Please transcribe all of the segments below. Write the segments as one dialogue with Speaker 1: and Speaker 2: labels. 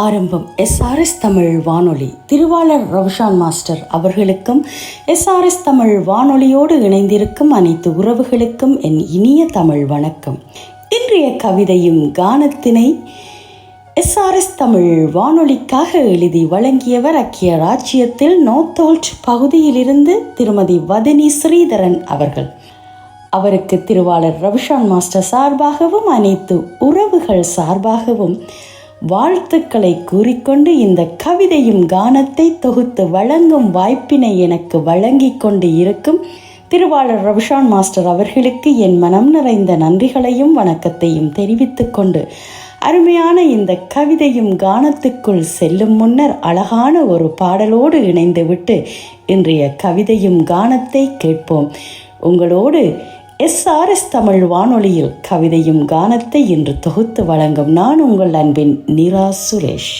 Speaker 1: ஆரம்பம் எஸ்ஆர்எஸ் தமிழ் வானொலி. திருவாளர் ரவுஷான் மாஸ்டர் அவர்களுக்கும் எஸ்ஆர்எஸ் தமிழ் வானொலியோடு இணைந்திருக்கும் அனைத்து உறவுகளுக்கும் என் இனிய தமிழ் வணக்கம். இன்றைய கவிதையும் கானத்தினை எஸ்ஆர்எஸ் தமிழ் வானொலிக்காக எழுதி வழங்கியவர் ஐக்கிய ராஜ்யத்தில் நோர்த்தோல்ட் பகுதியிலிருந்து திருமதி வதனி ஸ்ரீதரன் அவர்கள். அவருக்கு திருவாளர் ரவுஷான் மாஸ்டர் சார்பாகவும் அனைத்து உறவுகள் சார்பாகவும் வாழ்த்துக்களை கூறிக்கொண்டு இந்த கவிதையும் கானத்தை தொகுத்து வழங்கும் வாய்ப்பினை எனக்கு வழங்கி கொண்டு இருக்கும் திருவாளர் ரவுஷான் மாஸ்டர் அவர்களுக்கு என் மனம் நிறைந்த நன்றிகளையும் வணக்கத்தையும் தெரிவித்துக் கொண்டு அருமையான இந்த கவிதையும் கானத்துக்குள் செல்லும் முன்னர் அழகான ஒரு பாடலோடு இணைந்துவிட்டு இன்றைய கவிதையும் கானத்தை கேட்போம். உங்களோடு எஸ்ஆர்எஸ் தமிழ் வானொலியில் கவிதையும் கானத்தை இன்று தொகுத்து வழங்கும் நான் உங்கள் அன்பின் நிரா சுரேஷ்.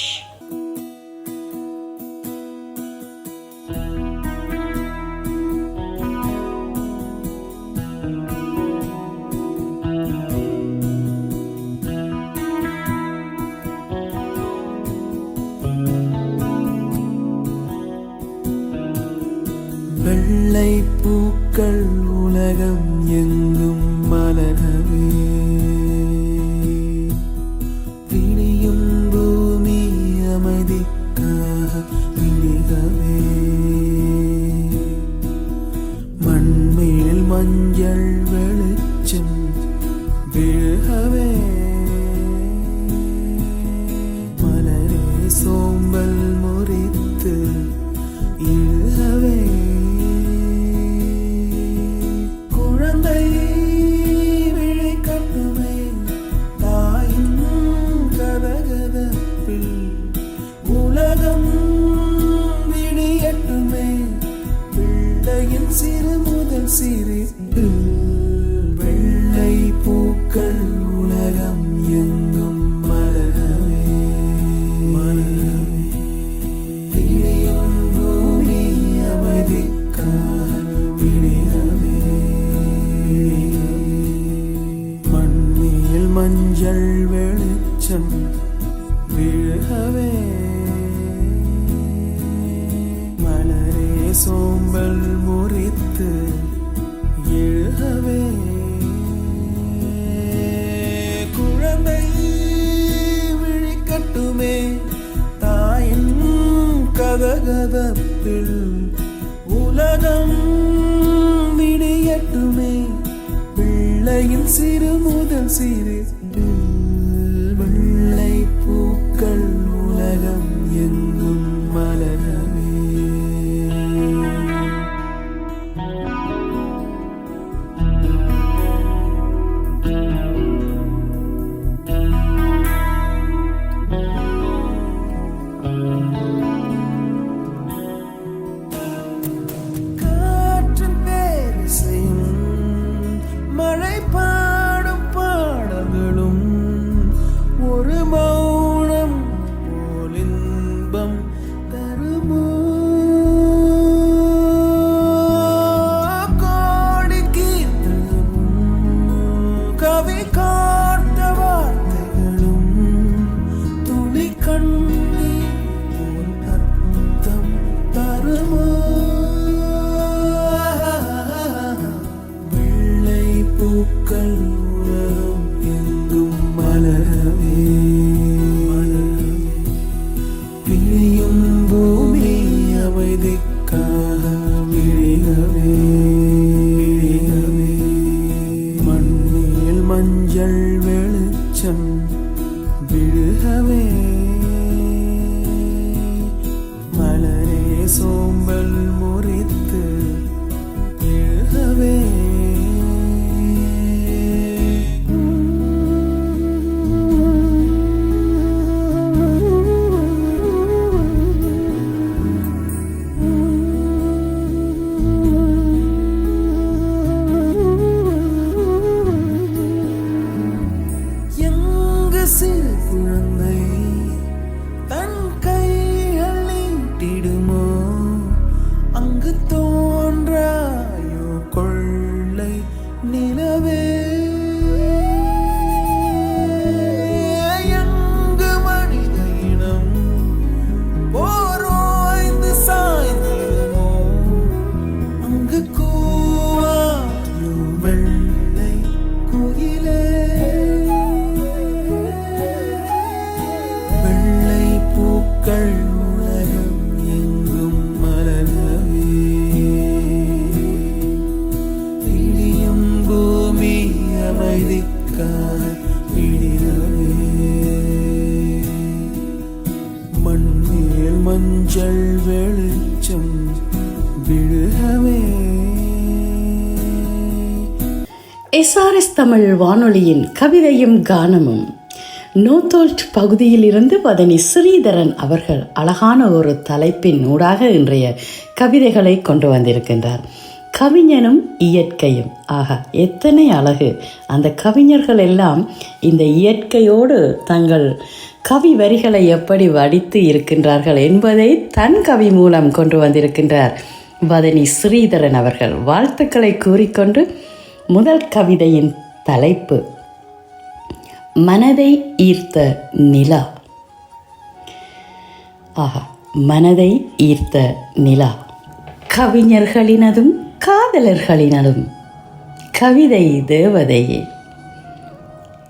Speaker 2: வெள்ளை பூக்கள் உலகம் எங்கும் மலரவே, விடியும் பூமி அமைதிக்காக விழிகவே, மண்மேல் மஞ்சள் வெளிச்சம் விழுகவே, மலரே சோம்பல் முறித்து இழுகவே, சிறு முதல் சிரிப்பு, வெள்ளை பூக்கள் உலகம் எங்கும் மலரவே, விடியும் பூமி அமைதிக்காக விழிகவே, மண்ணில் மஞ்சள் வெளிச்சம் விழுகவே, மலரே சோம்பல் முறித்து எழுகவே, குழந்தை விழிக்கட்டுமே தாயின் கதகதப்பில், உலகம் விடியட்டுமே பிள்ளையின் சிறு முதல் சிரிப்பு, வெள்ளை பூக்கள் உலகம் எங்கும் மலரவே. பூக்கள் உலகம் எங்கும் மலரவே, விழியும் பூமி அமைதிக்காக விழிகவே, மண்ணில் மஞ்சள் வெளிச்சம் விழுகவே, மலரே சோம்பல் முறித்து எழுகவே, சிறு குழந்தை பூக்கள் உலகம் எங்கும் மலரவே இடியும் பூமி அமைதிக்காய் விடியவே மண்ணில் மஞ்சள் வெளிச்சம் விழுகவே.
Speaker 1: எஸ்ஆர்எஸ் தமிழ் வானொலியின் கவிதையும் கானமும் நோத்தோல்ட் பகுதியிலிருந்து பதனி ஸ்ரீதரன் அவர்கள் அழகான ஒரு தலைப்பின் ஊடாக இன்றைய கவிதைகளை கொண்டு வந்திருக்கின்றார். கவிஞனும் இயற்கையும். ஆகா, எத்தனை அழகு! அந்த கவிஞர்கள் எல்லாம் இந்த இயற்கையோடு தங்கள் கவி வரிகளை எப்படி வடித்து இருக்கின்றார்கள் என்பதை தன் கவி மூலம் கொண்டு வந்திருக்கின்றார் வதனி ஸ்ரீதரன் அவர்கள். வாழ்த்துக்களை கூறிக்கொண்டு முதல் கவிதையின் தலைப்பு மனதை ஈர்த்த நிலா. ஆஹா, மனதை ஈர்த்த நிலா. கவிஞர்களினதும் காதலர்களினதும் கவிதை தேவதையே.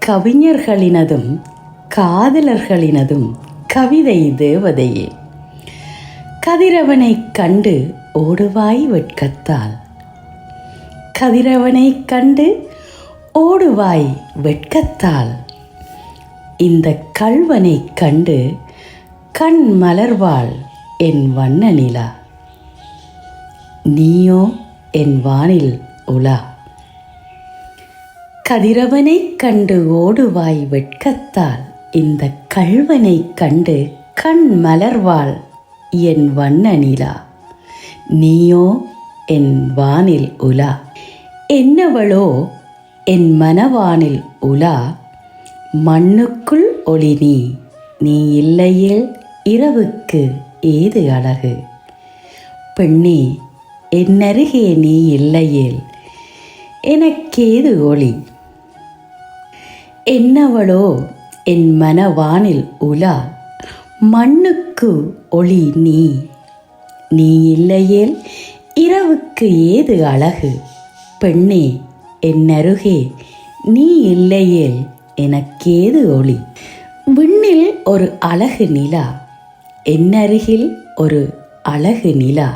Speaker 1: கவிஞர்களினதும் காதலர்களினதும் கவிதை தேவதையே. கதிரவனை கண்டு ஓடுவாய் வெட்கத்தால். கதிரவனை கண்டு ஓடுவாய் வெட்கத்தால். இந்த கள்வனை கண்டு கண் மலர்வாள் என் வண்ண நிலா. நீயோ என் வானில் உலா. கதிரவனை கண்டு ஓடுவாய் வெட்கத்தால். இந்த கள்வனை கண்டு கண் மலர்வாள் என் வண்ண நிலா. நீயோ என் வானில் உலா. என்னவளோ என் மனவானில் உலா. மண்ணுக்குள் ஒளி நீ. நீ இல்லையில் இரவுக்கு ஏது அழகு. பெண்ணே, என்னருகே நீ இல்லையில் எனக்கேது ஒளி. என்னவளோ என் மனவானில் உலா. மண்ணுக்கு ஒளி நீ. நீ இல்லையில் இரவுக்கு ஏது அழகு. பெண்ணே, என்னருகே நீ இல்லையேல் எனக்கேது ஒளி. விண்ணில் ஒரு அழகு நிலா. என்னருகில் ஒரு அழகு நிலா.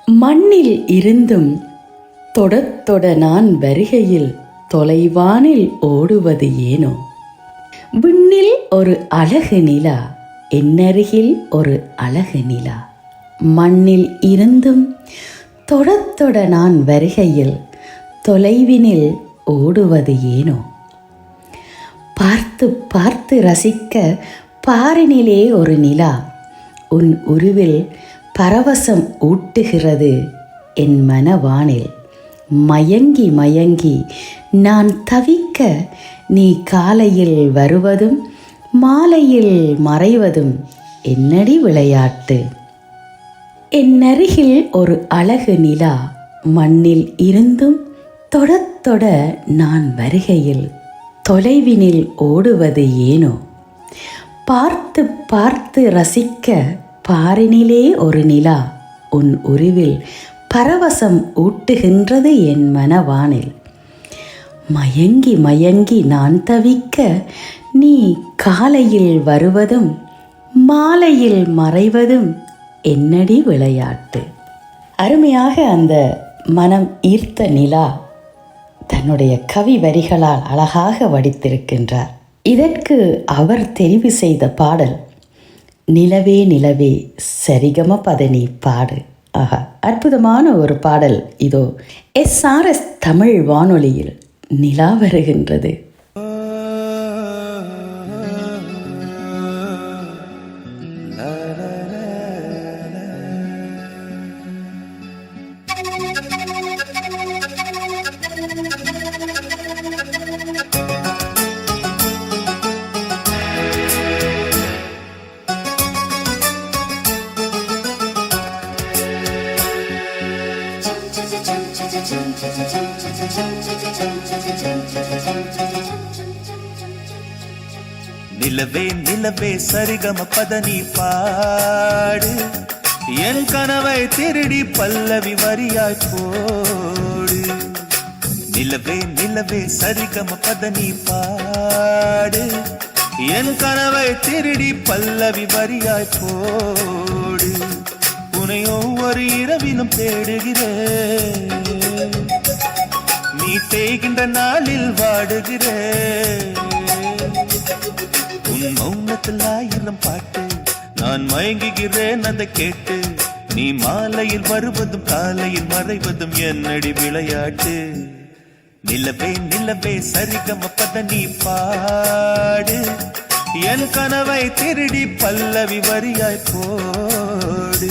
Speaker 1: மண்ணில் இருந்தும் தொட நான் வருகையில் தொலைவானில் ஓடுவது ஏனோ. விண்ணில் ஒரு அழகு நிலா. என்னருகில் ஒரு அழகு நிலா. மண்ணில் இருந்தும் தொட நான் வருகையில் தொலைவினில் ஓடுவது ஏனோ. பார்த்து பார்த்து ரசிக்க பாரினிலே ஒரு நிலா. உன் உருவில் பரவசம் ஊட்டுகிறது என் மனவானில். மயங்கி மயங்கி நான் தவிக்க நீ காலையில் வருவதும் மாலையில் மறைவதும் என்னடி விளையாட்டு. என்னருகில் ஒரு அழகு நிலா. மண்ணில் இருந்தும் தொட நான் வருகையில் தொலைவினில் ஓடுவது ஏனோ. பார்த்து பார்த்து ரசிக்க பாரினிலே ஒரு நிலா. உன் உருவில் பரவசம் ஊட்டுகின்றது என் மனவானில். மயங்கி மயங்கி நான் தவிக்க நீ காலையில் வருவதும் மாலையில் மறைவதும் என்னடி விளையாட்டு. அருமையாக அந்த மனம் ஈர்த்த நிலா தன்னுடைய கவி வரிகளால் அழகாக வடித்திருக்கின்றார். இதற்கு அவர் தெரிவு செய்த பாடல் நிலவே நிலவே சரிகம பதனி பாடு. ஆஹா, அற்புதமான ஒரு பாடல். இதோ எஸ்ஆர்எஸ் தமிழ் வானொலியில் நிலா வருகின்றது.
Speaker 3: நிலவே நிலவே சரிகம பதனி பாடு. என் கனவை திருடி பல்லவி வரியாய் போடு. நிலவே நிலவே சரிகம பதனி பாடு. என் கனவை திருடி பல்லவி வரியாய் போடு. உன்னை ஒவ்வொரு இரவிலும் தேடுகிறேன், நீ தேய்கின்ற நாளில் வாடுகிறேன். உன் மௌனத்தில் 1000 பாட்டு, நான் மயங்குகிறேன் அதை கேட்டு. நீ மாலையில் வருவதும் காலையில் மறைவதும் என்னடி விளையாட்டு. நிலவே நிலவே சரிகம பத நீ பாடு, என் கனவை திருடி பல்லவி வரியாய் போடு.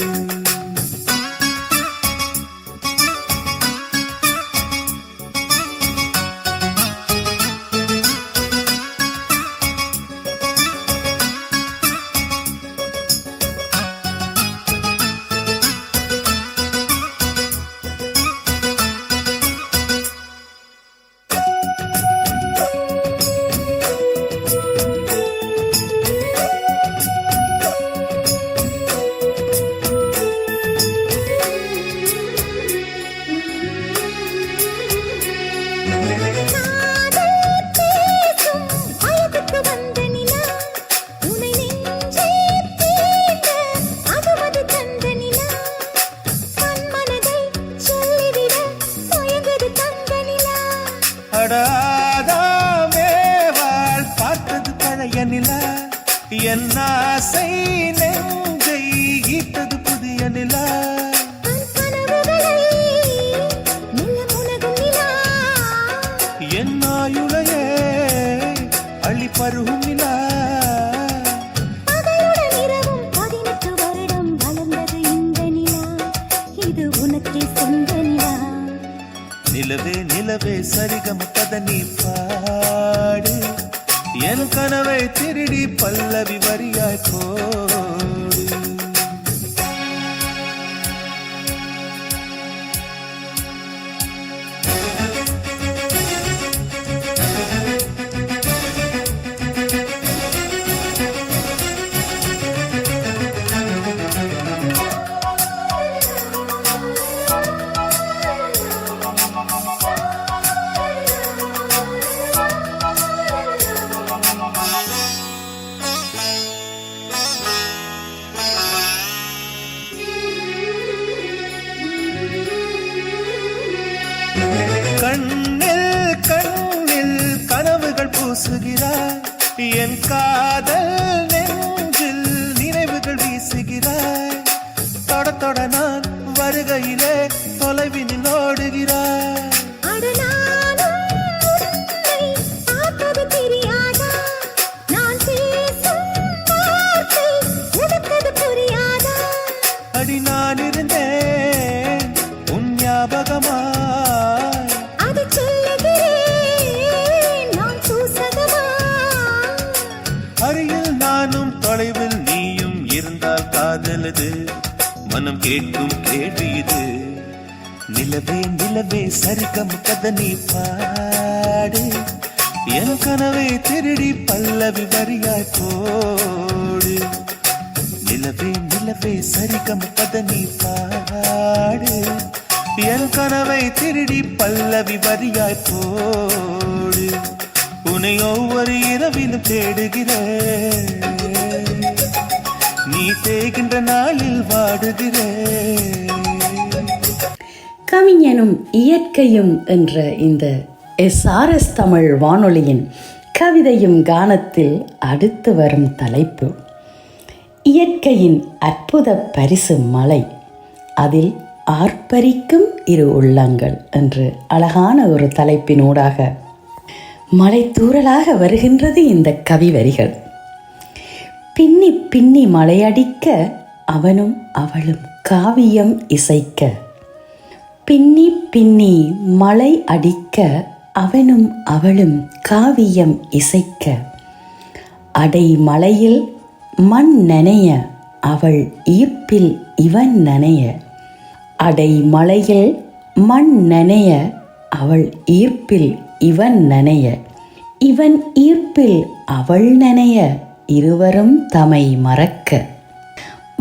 Speaker 3: அடாதாமேவாள் பார்த்தது பழைய நிலா, என் ஆசை நெஞ்சை ஈட்டது புதிய நிலா. என் ஆயுளையே அள்ளி பருகும் நிலா. நிலவே நிலவே சரிகம பத நீ பாடு, என் கனவை திருடி பல்லவி வரியாய் போடு. கண்ணில் கண்ணில் கனவுகள் பூசுகிறாய், என் காதல் நெஞ்சில் நினைவுகள் வீசுகிறாய். தொட தொட நான் வருகையிலே தொலைவினில் ஓடுகிறாய். அடி நான் இருந்தேன் உன் ஞாபகமா, அருகில் நானும் தொலைவில் நீயும் இருந்தால் காதலது மனம் கேட்கும் கேள்வி இது. நிலவே நிலவே சரிகம பத நீ பாடு, என் கனவை திருடி பல்லவி வரியாய் போடு. நிலவே நிலவே சரிகம பத நீ பாடு, என் கனவை திருடி பல்லவி வரியாய் போடு. உன்னை ஒவ்வொரு இரவிலும் தேடுகிறேன், நீ தேய்கின்ற நாளில் வாடுகிறேன்.
Speaker 1: கவிஞனும் இயற்கையும் என்ற இந்த SRS தமிழ் வானொலியின் கவிதையும் கானத்தில் அடுத்து வரும் தலைப்பு இயற்கையின் அற்புத பரிசு மலை, அதில் ஆர்ப்பரிக்கும் 2 உள்ளங்கள் என்று அழகான ஒரு தலைப்பினூடாக மலை தூறலாக வருகின்றது இந்த கவி வரிகள். பின்னி பின்னி மலையடிக்க அவனும் அவளும் காவியம் இசைக்க, பின்னி பின்னி மலை அடிக்க அவனும் அவளும் காவியம் இசைக்க, அடை மலையில் மண் நனைய அவள் ஈர்ப்பில் இவன் நனைய, அடை மலையில் மண் நனைய அவள் ஈர்ப்பில் இவன் நனைய, இவன் ஈர்ப்பில் அவள் நனைய, இருவரும் தமை மறக்க.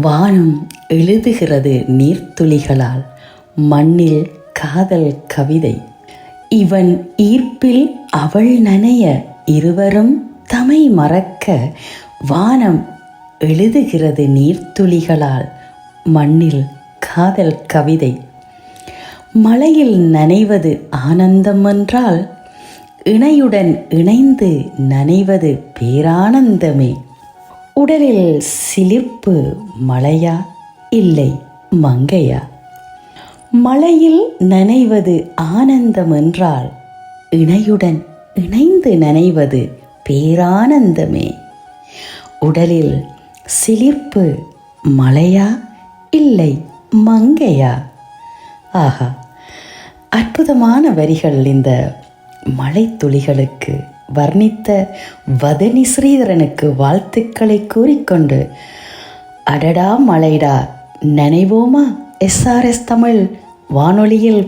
Speaker 1: வானம் எழுதுகிறது நீர்த்துளிகளால் மண்ணில் காதல் கவிதை, இவன் ஈர்ப்பில் அவள் நனைய, இருவரும் தமை மறக்க வானம் எழுதுகிறது நீர்த்துளிகளால் மண்ணில் காதல் கவிதை. மழையில் நனைவது ஆனந்தம் என்றால் இணையுடன் இணைந்து நனைவது பேரானந்தமே. உடலில் சிலிர்ப்பு மழையா இல்லை மங்கையா? மழையில் நனைவது ஆனந்தம் என்றால் இணையுடன் இணைந்து நனைவது பேரானந்தமே. உடலில் சிலிர்ப்பு மழையா இல்லை மங்கையா? ஆஹா, அற்புதமான வரிகள் இந்த மழைத்துளிகளுக்கு. வர்ணித்த வதனி ஸ்ரீதரனுக்கு வாழ்த்துக்களை கூறிக்கொண்டு, அடடா மழைடா நினைவோமா SRS தமிழ் வானொலியில்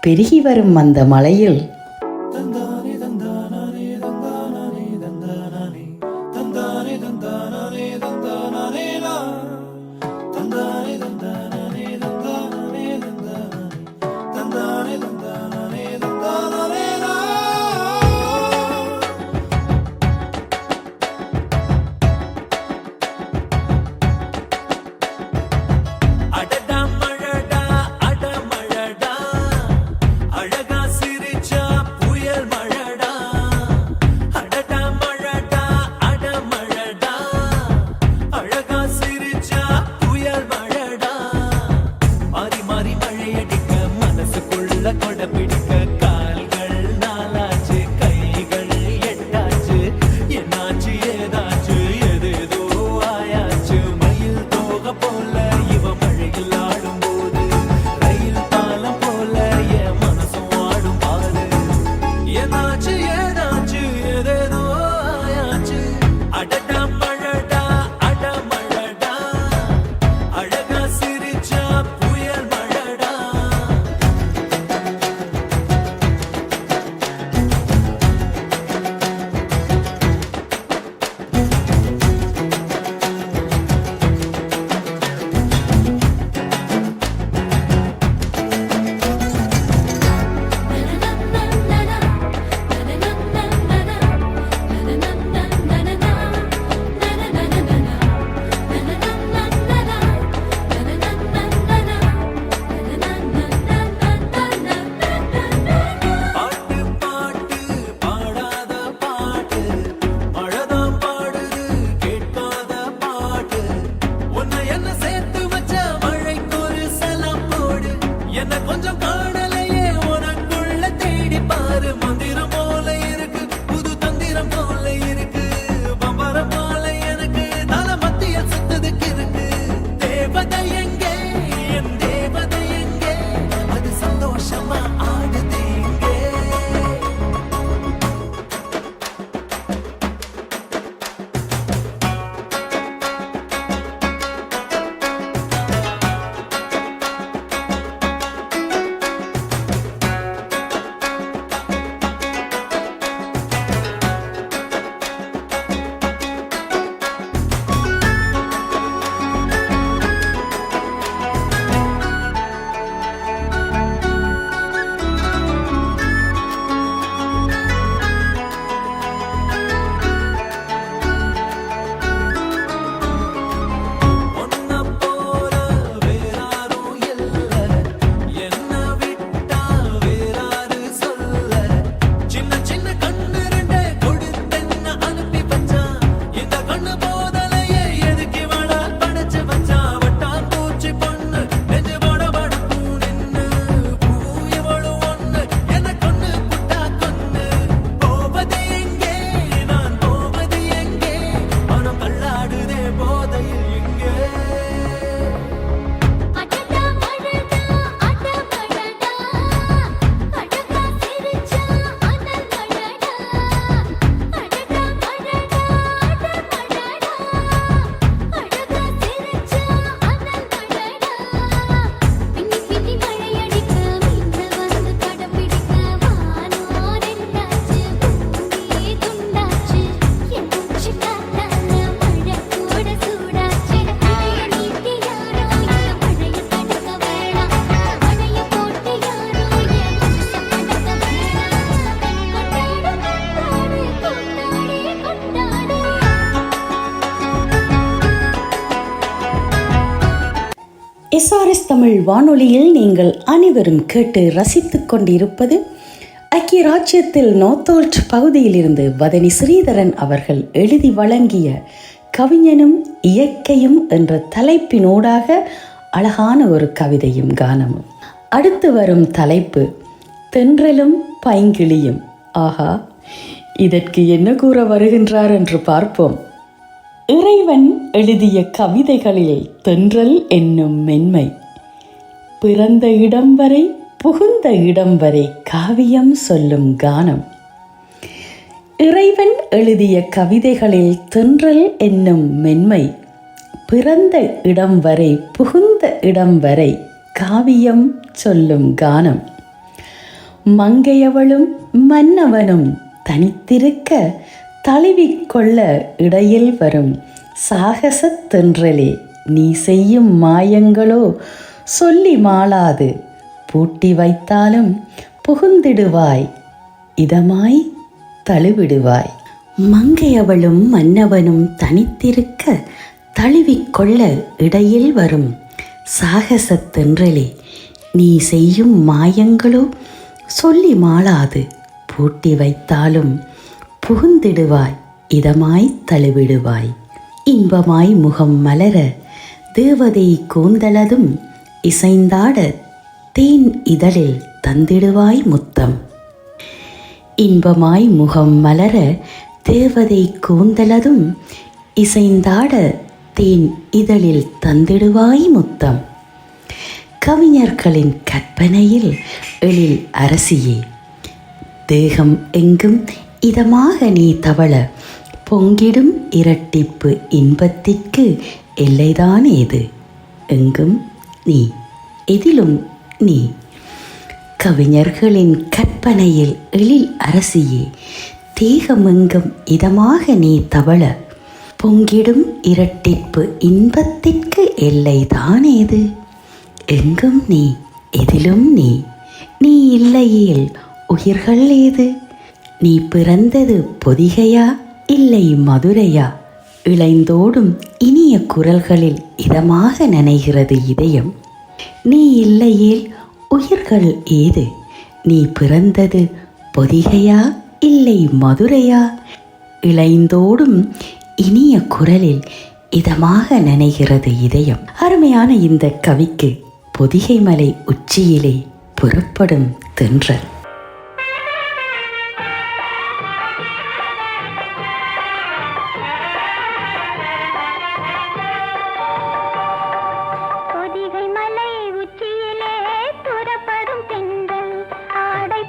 Speaker 1: பெருகி வரும் அந்த மழையில்
Speaker 2: அழகா சிரிச்சா புயல்
Speaker 1: எஸ்ஆர்எஸ் தமிழ் வானொலியில் நீங்கள் அனைவரும் கேட்டு ரசித்துக் கொண்டிருப்பது ஐக்கிய ராஜ்யத்தில் நோத்தோல்ட் பகுதியிலிருந்து வதனி ஸ்ரீதரன் அவர்கள் எழுதி வழங்கிய கவிஞனும் இயற்கையும் என்ற தலைப்பினூடாக அழகான ஒரு கவிதையும் கானமும். அடுத்து வரும் தலைப்பு தென்றலும் பைங்கிளியும். ஆஹா, இதற்கு என்ன கூற வருகின்றார் என்று பார்ப்போம். இறைவன் எழுதிய கவிதைகளில் தென்றல் என்னும் மென்மை, பிறந்த இடம் வரை புகுந்த இடம் வரை காவியம் சொல்லும் கானம். இறைவன் எழுதிய கவிதைகளில் தென்றல் என்னும் மென்மை, பிறந்த இடம் வரை புகுந்த இடம் வரை காவியம் சொல்லும் கானம். மங்கையவளும் மன்னவனும் தனித்திருக்க தழுவிக்கொள்ள இடையில் வரும் சாகசத் தென்றலே, நீ செய்யும் மாயங்களோ சொல்லி மாளாது, பூட்டி வைத்தாலும் புகுந்திடுவாய், இதமாய் தழுவிடுவாய். மங்கையவளும் மன்னவனும் தனித்திருக்க தழுவிக்கொள்ள இடையில் வரும் சாகசத் தென்றலே, நீ செய்யும் மாயங்களோ சொல்லி மாளாது, பூட்டி வைத்தாலும் புகுந்திடுவாய், இதமாய் தழுவிடுவாய். இன்பமாய் முகம் மலர தேவதை கூந்தலதும் இசைந்தாட தேன் இதழில் தந்திடுவாய் முத்தம். இன்பமாய் முகம் மலர தேவதை கூந்தலதும் இசைந்தாட தேன் இதழில் தந்திடுவாய் முத்தம். கவிஞர்களின் கற்பனையில் எழில் அரசியே, தேகம் எங்கும் இதமாக நீ தவள பொங்கிடும் இரட்டிப்பு இன்பத்திற்கு எல்லைதான் ஏது, எங்கும் நீ எதிலும் நீ. கவிஞர்களின் கற்பனையில் எழில் அரசியே, தேகமெங்கும் இதமாக நீ தவள பொங்கிடும் இரட்டிப்பு இன்பத்திற்கு எல்லைதான் ஏது, எங்கும் நீ எதிலும் நீ. நீ இல்லையேல் உயிர்கள் ஏது, நீ பிறந்தது பொதிகையா இல்லை மதுரையா, இளைந்தோடும் இனிய குரல்களில் இதமாக நனைகிறது இதயம். நீ இல்லையேல் உயிர்கள் ஏது, நீ பிறந்தது பொதிகையா இல்லை மதுரையா, இளைந்தோடும் இனிய குரலில் இதமாக நனைகிறது இதயம். அருமையான இந்த கவிக்கு பொதிகை மலை உச்சியிலே புறப்படும் தென்றல்.
Speaker 4: ஆடை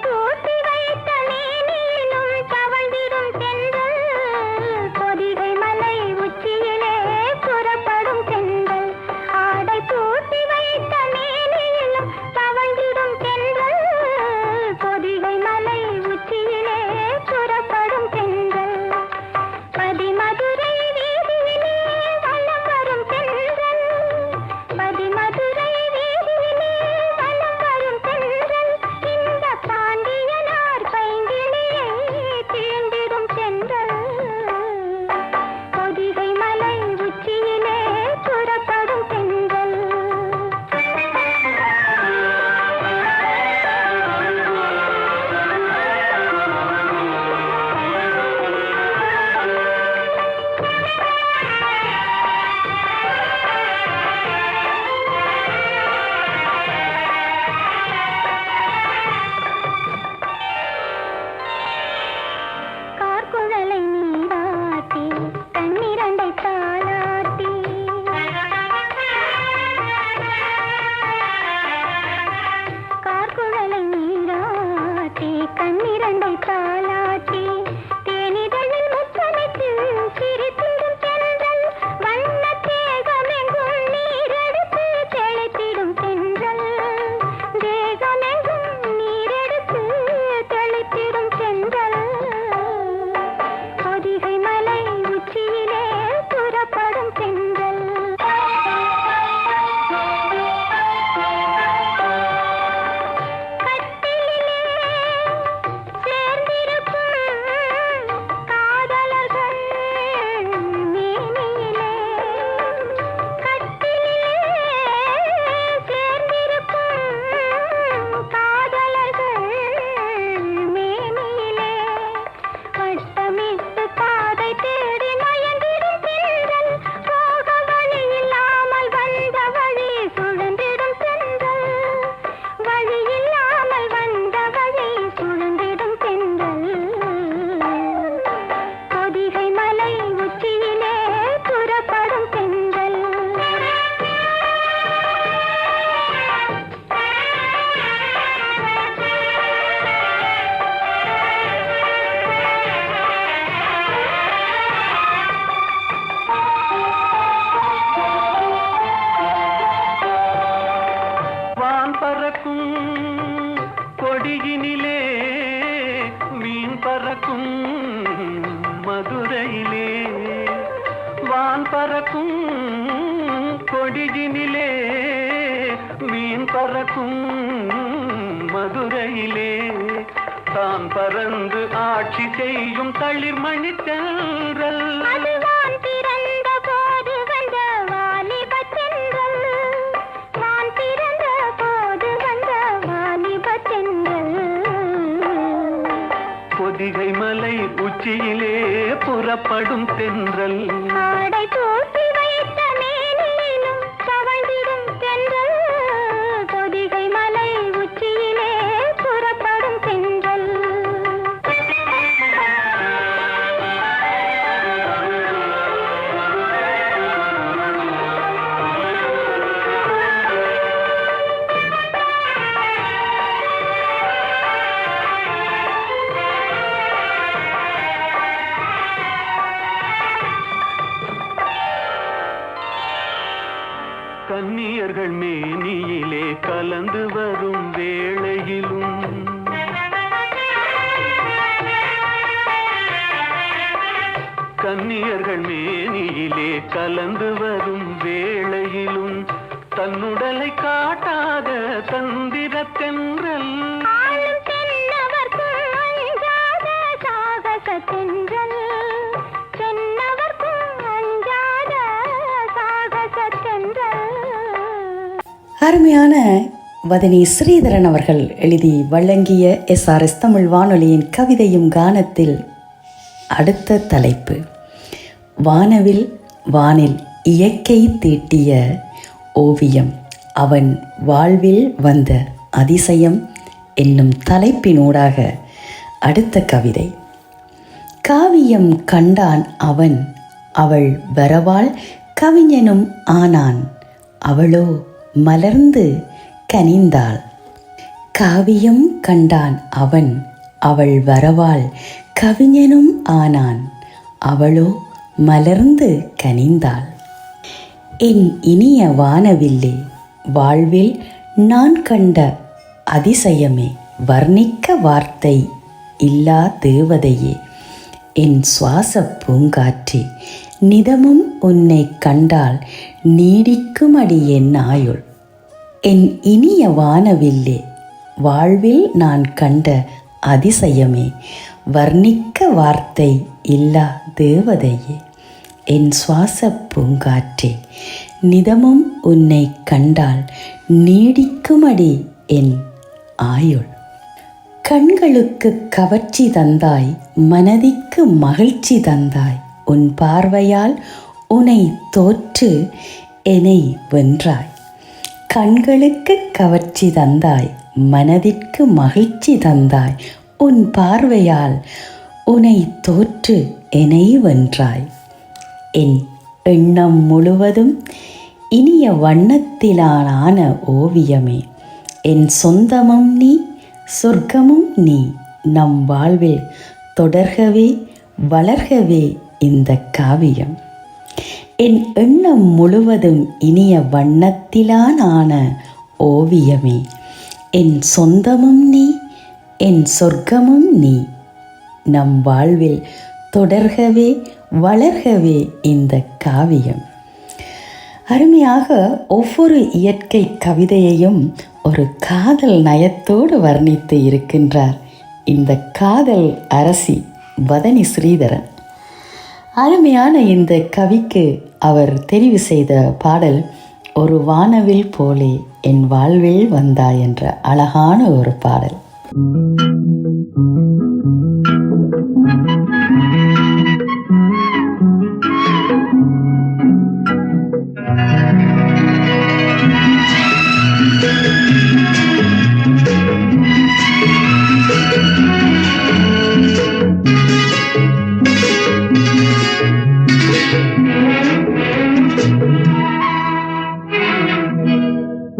Speaker 4: கொடியினிலே மீன் பறக்கும் மதுரையிலே வான் பறக்கும் கொடியினிலே மீன் பறக்கும் மதுரையிலே தான் பறந்து ஆட்சி செய்யும் தளிர்மணி தென்றல்
Speaker 5: அதுவான் பிறந்த போது வந்த வாலிப தென்றல் வான் பிறந்த போது வந்த வாலிப தென்றல்
Speaker 4: பொதிகை மலை உச்சியிலே புறப்படும் தென்றல்
Speaker 5: ஆடை தூக்கி வைத்த மேனியிலும் தவழ்ந்திடும் தென்றல் பொதிகை மலை உச்சியிலே புறப்படும் தென்றல்
Speaker 4: கன்னியர்கள் மேனியிலே கலந்து வரும் வேளையிலும் கன்னியர்கள் மேனியிலே கலந்து வரும் வேளையிலும் தன்னுடலை காட்டாத தந்திர தென்றல்
Speaker 5: ஆளும் தென்னவர்க்கும் அஞ்சாத சாகச தென்றல் தென்னவர்க்கும் அஞ்சாத சாகச தென்றல்
Speaker 1: அருமையான வதனி ஸ்ரீதரன் அவர்கள் எழுதி வழங்கிய SRS தமிழ் வானொலியின் கவிதையும் கானத்தில் அடுத்த தலைப்பு வானவில் வானில் இயற்கை தீட்டிய ஓவியம் அவன் வாழ்வில் வந்த அதிசயம் என்னும் தலைப்பினூடாக அடுத்த கவிதை. காவியம் கண்டான் அவன் அவள் வரவாள் கவிஞனும் ஆனான் அவளோ மலர்ந்து கனிந்தாள். காவியம் கண்டான் அவன் அவள் வரவாள் கவிஞனும் ஆனான் அவளோ மலர்ந்து கனிந்தாள். என் இனிய வானவில்லே வாழ்வில் நான் கண்ட அதிசயமே வர்ணிக்க வார்த்தை இல்லா தேவதையே என் சுவாச பூங்காற்றே நிதமும் உன்னை கண்டால் நீடிக்கும் அடி என் ஆயுள். என் இனிய வானவில்லே வாழ்வில் நான் கண்ட அதிசயமே வர்ணிக்க வார்த்தை இல்லா தேவதையே என் சுவாச பூங்காற்றே நிதமும் உன்னை கண்டால் நீடிக்கும் அடி என் ஆயுள். கண்களுக்கு கவர்ச்சி தந்தாய் மனதிற்கு மகிழ்ச்சி தந்தாய் உன் பார்வையால் உனை தோற்று என்னை வென்றாய். கண்களுக்கு கவர்ச்சி தந்தாய் மனதிற்கு மகிழ்ச்சி தந்தாய் உன் பார்வையால் உனை தோற்று என்னை வென்றாய். என் எண்ணம் முழுவதும் இனிய வண்ணத்திலான ஓவியமே என் சொந்தமும் நீ சொர்க்கமும் நீ நம் வாழ்வில் தொடர்கவே வளர்கவே இந்த காவியம். என் எண்ணம் முழுவதும் இனிய வண்ணத்திலான ஓவியமே என் சொந்தமும் நீ என் சொர்க்கமும் நீ நம் வாழ்வில் தொடர்கவே வளர்கவே இந்த காவியம். அருமையாக ஒவ்வொரு இயற்கை கவிதையையும் ஒரு காதல் நயத்தோடு வர்ணித்து இருக்கின்றார் இந்த காதல் அரசி வதனி ஸ்ரீதரன். அருமையான இந்த கவிக்கு அவர் தெரிவு செய்த பாடல் ஒரு வானவில் போலே என் வாழ்வில் வந்தாய் என்ற அழகான ஒரு பாடல்.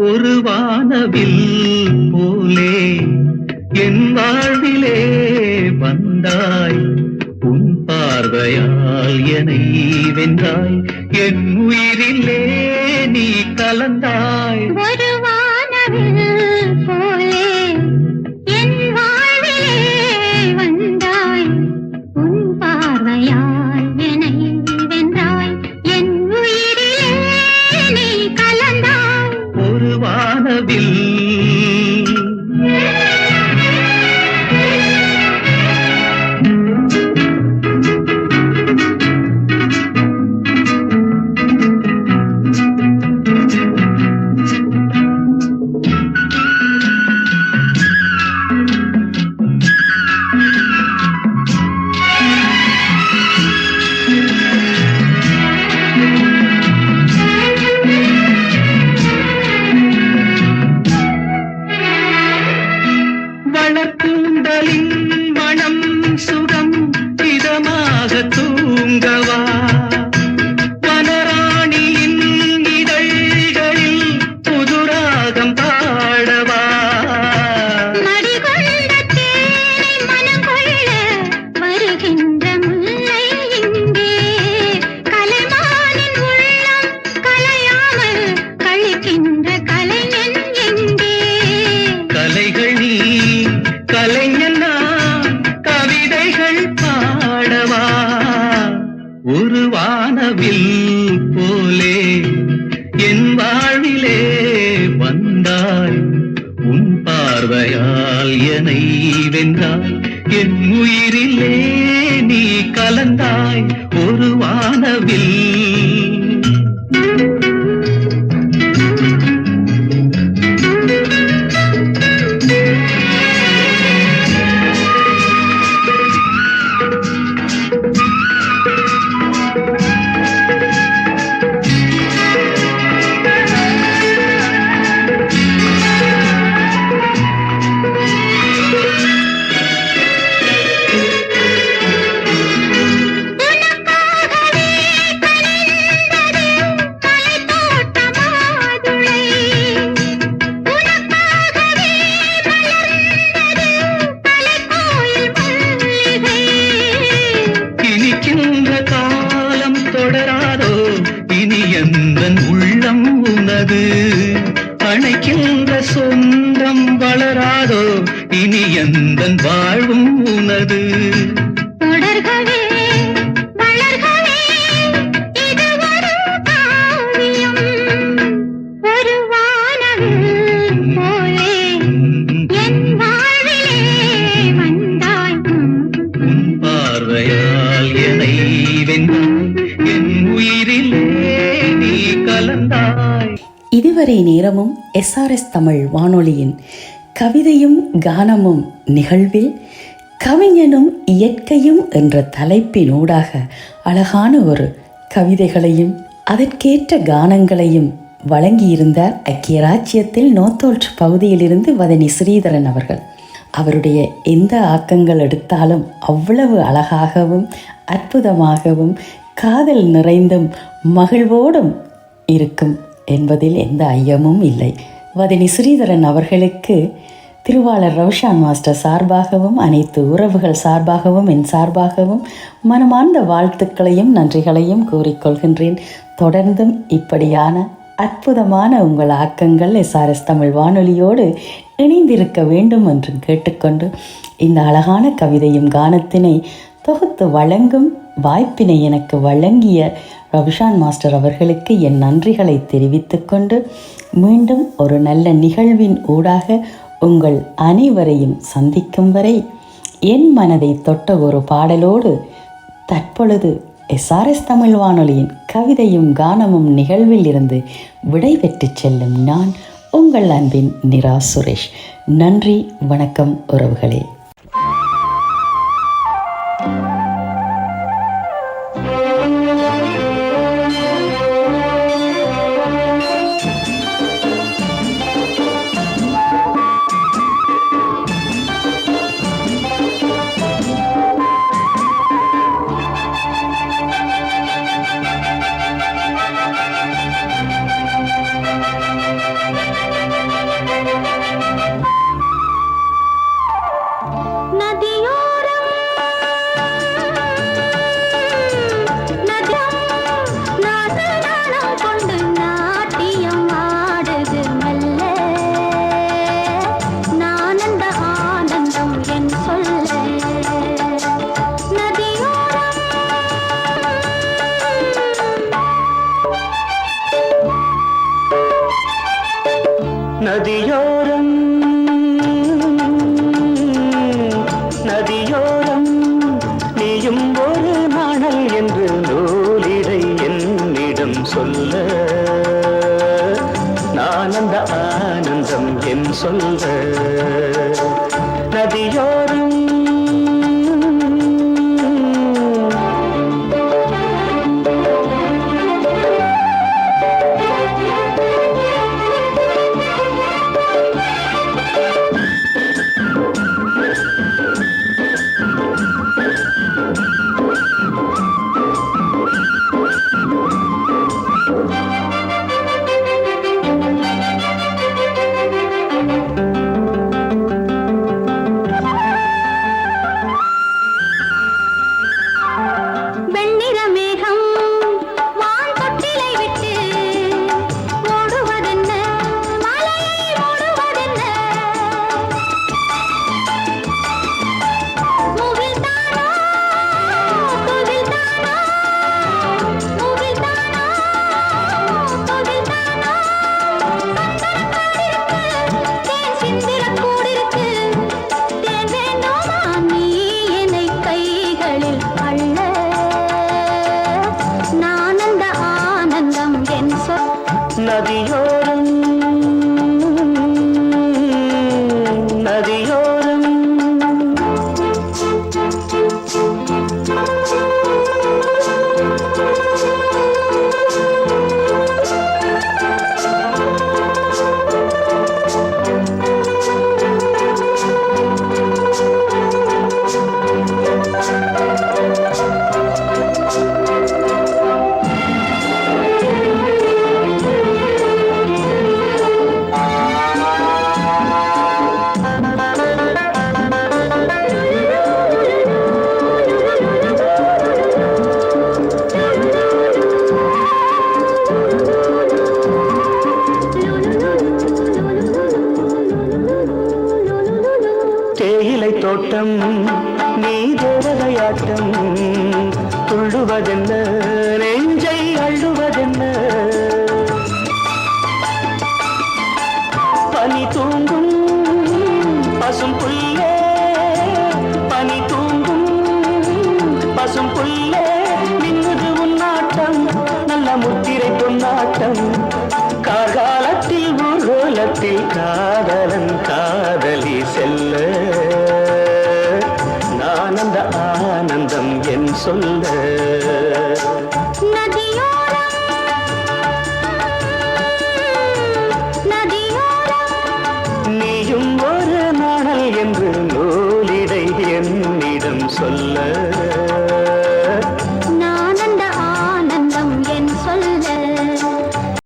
Speaker 4: ஒரு வானவில் போலே என் வாழ்விலே வந்தாய் உன் பார்வையால் என்னை வென்றாய் என் உயிரிலே நீ கலந்தாய்.
Speaker 5: ஒரு வானவில் போலே என்
Speaker 4: வானவில் வளர்க்கூந்தலின் மனம் சுகம் இதமாக தூங்கவா வனராணியின் இதழ்களில் புதுராகம் பாடவா
Speaker 5: மடிகொண்ட தேனை மனம் கொள்ள வருகின்ற முல்லை இங்கே கலைமானின் உள்ளம் கலையாமல் கழிக்கின்ற கலைஞன் எங்கே
Speaker 4: கலைகள் நீ கலைஞன் நான் கவிதைகள் பாடவா ஒரு வானவில் போலே என் வாழ்விலே வந்தாய் உன் பார்வையால் என்னை வென்றாய் என் உயிரிலே நீ கலந்தாய் ஒரு வானவில் இனிக்கின்ற காலம் தொடராதோ இனி எந்தன் உள்ளம் உனது அணைக்கின்ற சொந்தம் வளராதோ இனி எந்தன் வாழ்வும் உனது
Speaker 5: தொடர்கவே வளர்கவே இது ஒரு காவியம் ஒரு வானவில் போலே என் வாழ்விலே வந்தாய்
Speaker 4: உன் பார்வையால் என்னை வென்றாய் என் உயிரிலே நீ கலந்தாய்.
Speaker 1: இதுவரை நேரமும் எஸ்ஆர்எஸ் தமிழ் வானொலியின் கவிதையும் கானமும் நிகழ்வில் கவிஞனும் இயற்கையும் என்ற தலைப்பினூடாக அழகான ஒரு கவிதைகளையும் அதற்கேற்ற கானங்களையும் வழங்கியிருந்தார் ஐக்கிய ராச்சியத்தில் நோத்தோல்ட் பகுதியிலிருந்து வதனி ஸ்ரீதரன் அவர்கள். அவருடைய எந்த ஆக்கங்கள் எடுத்தாலும் அவ்வளவு அழகாகவும் அற்புதமாகவும் காதல் நிறைந்தும் மகிழ்வோடும் இருக்கும் என்பதில் எந்த ஐயமும் இல்லை. வதனி ஸ்ரீதரன் அவர்களுக்கு திருவாளர் ரவுஷான் மாஸ்டர் சார்பாகவும் அனைத்து உறவுகள் சார்பாகவும் என் சார்பாகவும் மனமார்ந்த வாழ்த்துக்களையும் நன்றிகளையும் கூறிக்கொள்கின்றேன். தொடர்ந்தும் இப்படியான அற்புதமான உங்கள் ஆக்கங்கள் எஸ்ஆர்எஸ் தமிழ் வானொலியோடு இணைந்திருக்க வேண்டும் என்று கேட்டுக்கொண்டு இந்த அழகான கவிதையும் கானத்தினை தொகுத்து வழங்கும் வாய்ப்பினை எனக்கு வழங்கிய ரவிஷான் மாஸ்டர் அவர்களுக்கு என் நன்றிகளை தெரிவித்துக்கொண்டு மீண்டும் ஒரு நல்ல நிகழ்வின் ஊடாக உங்கள் அனைவரையும் சந்திக்கும் வரை என் மனதை தொட்ட ஒரு பாடலோடு தற்பொழுது எஸ்ஆர்எஸ் தமிழ் வானொலியின் கவிதையும் கானமும் நிகழ்வில் இருந்து விடைபெற்று செல்லும் நான் உங்கள் அன்பின் நிரா சுரேஷ். நன்றி, வணக்கம் உறவுகளே.
Speaker 4: சொல்ல நான் அந்த ஆனந்தம் என் சொல்ல நதியோரம்
Speaker 5: வெண்ணிற மேகம் வான் தொட்டிலை விட்டு ஓடுவதென்ன மலையை மூடுவதென்ன முகில்தானோ துகில்தானோ முகில்தானோ துகில்தானோ தேன் சிந்திரக் கூடிருக்கு தேன் வேண்டுமா நீ என்னை கைகளில் அள்ள நானந்த ஆனந்தம் என் சொல்
Speaker 4: நதியோரம் நதியோரம் தேயிலை தோட்டம் நீ தேவதையாட்டம் துள்ளுவதென்ன நெஞ்சை அள்ளுவதென்ன பனி தூங்கும் பசும் புல்லே பனி தூங்கும் பசும் புல்லே மின்னுது உன்னாட்டம் நல்ல முத்திரை பொன்னாட்டம் காகாலத்தில் ஊர்வலத்தில் காதலன் காதலி செல்ல நான் அந்த ஆனந்தம் என் சொல்ல
Speaker 5: நதியோரம் நதியோரம்
Speaker 4: நீயும் ஒரு நாணல் என்று நூலிடை என்னிடம் சொல்ல